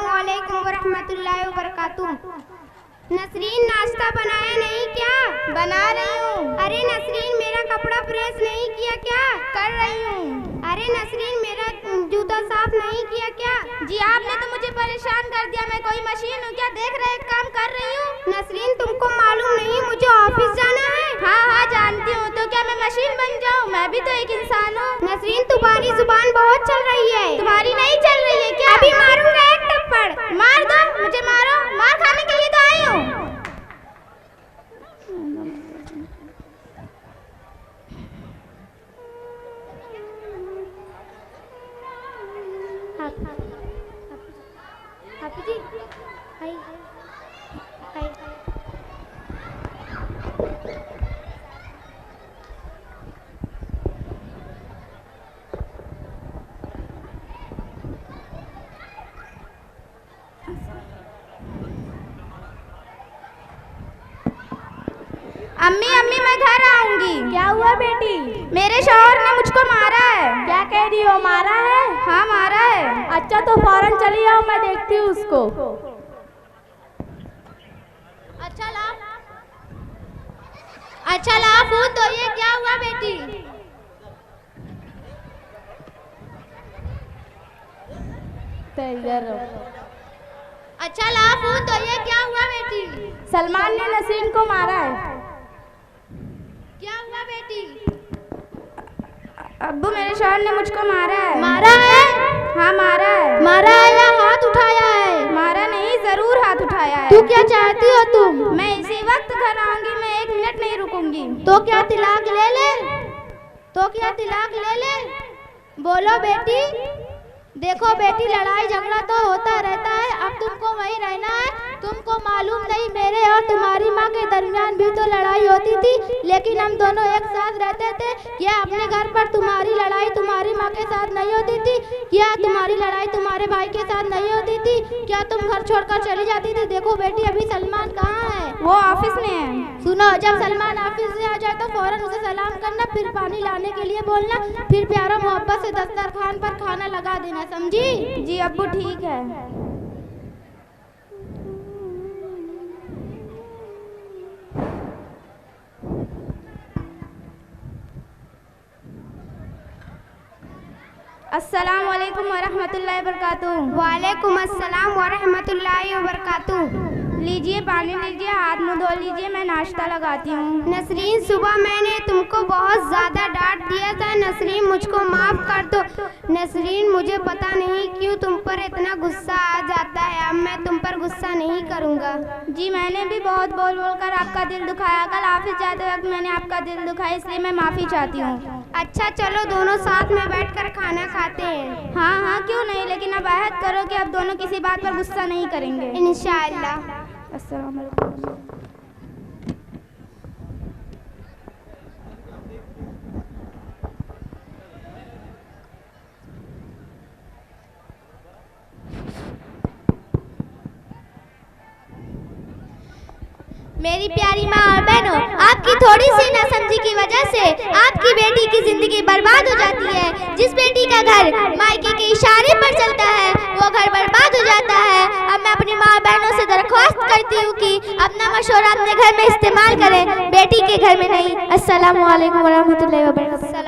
अस्सलामुअलैकुम वरहमतुल्लाहि वबरकातुह। नसरीन नाश्ता बनाया नहीं क्या? बना रही हूँ। अरे नसरीन मेरा कपड़ा प्रेस नहीं किया क्या? कर रही हूँ। अरे नसरीन मेरा जूता साफ नहीं किया क्या? जी आपने तो मुझे परेशान कर दिया, मैं कोई मशीन हूँ क्या? देख रहे काम कर रही हूँ। नसरीन तुमको मालूम नहीं मुझे ऑफिस जाना है? हाँ हाँ जानती हूँ, तो क्या मैं मशीन बन जाऊँ? मैं भी तो एक इंसान हूँ। नसरीन तुम्हारी जुबान बहुत चल रही है। तुम्हारी नहीं चल रही है क्या? अभी मारूंगा एक थप्पड़। मार दो, मुझे मारो, मार खाने के लिए तो आई हूँ। हाफिज जी हाय हाय। अम्मी अम्मी मैं घर आऊंगी। क्या हुआ बेटी? मेरे शौहर ने मुझको मारा है। क्या कह रही हो, मारा है? हाँ मारा है। अच्छा तो फौरन चली आओ, मैं देखती हूँ उसको। अच्छा ला फूल, तो ये क्या हुआ बेटी? अच्छा ला फूल, तो ये क्या हुआ बेटी? सलमान ने नसरीन को मारा है। क्या हुआ बेटी? अब्बू मेरे शौहर ने मुझको मारा है। मारा है? हाँ मारा है। मारा है या हाथ उठाया है? मारा नहीं, जरूर हाथ उठाया है। तू क्या चाहती हो तुम? मैं इसी वक्त घर आऊंगी, मैं 1 मिनट नहीं रुकूंगी। तो क्या तिलाक ले ले? तो क्या तिलाक ले ले? बोलो बेटी। देखो बेटी लड़ाई झगड़ा तो होता रहता है, अब तुमको वहीं रहना है। तुमको मालूम नहीं मेरे और तुम्हारी माँ के दरमियान भी तो लड़ाई होती थी, लेकिन हम दोनों एक साथ रहते थे। क्या अपने घर पर तुम्हारी लड़ाई तुम्हारी माँ के साथ नहीं होती थी? क्या तुम्हारी लड़ाई तुम्हारे भाई के साथ नहीं होती थी? क्या तुम घर छोड़कर चली जाती थी? देखो बेटी अभी सलमान कहाँ है? वो ऑफिस में है। सुनो, जब सलमान ऑफिस से आ जाए तो फौरन उसे सलाम करना, फिर पानी लाने के लिए बोलना, फिर प्यारा मोहब्बत से दस्तरखान पर खाना लगा देना, समझी? जी अब्बू ठीक है। अस्सलामुअलैकुम वरहमतुल्लाहि वबरकातुह। वालेकुम अस्सलाम वरहमतुल्लाहि वबरकातुह। लीजिए पानी लीजिए, हाथ मुंह धो लीजिए, मैं नाश्ता लगाती हूँ। नसरीन सुबह मैंने तुमको बहुत ज़्यादा डांट दिया था। नसरीन मुझको माफ़ कर दो। नसरीन मुझे पता नहीं क्यों तुम पर इतना गुस्सा आ जाता है, अब मैं तुम पर गुस्सा नहीं करूँगा। जी मैंने भी बहुत बोल बोल कर आपका दिल दुखाया, कल ऑफिस जाते वक्त मैंने आपका दिल दुखाया, इसलिए मैं माफ़ी चाहती हूँ। अच्छा चलो दोनों साथ में बैठकर खाना खाते हैं। हाँ हाँ क्यों नहीं, लेकिन अब अहद करो कि अब दोनों किसी बात पर गुस्सा नहीं करेंगे इंशाअल्लाह। अस्सलाम वालेकुम। मेरी प्यारी माँ और बहनों, आपकी थोड़ी सी नासमझी की वजह से आपकी बेटी की जिंदगी बर्बाद हो जाती है। जिस बेटी का घर मायके के इशारे पर चलता है वो घर बर्बाद हो जाता है। अब मैं अपनी माँ बहनों से दरख्वास्त करती हूँ कि अपना मशवरा अपने घर में इस्तेमाल करें, बेटी के घर में नहीं। अस्सलामु अलैकुम वरहमतुल्लाहि वबरकातुहू।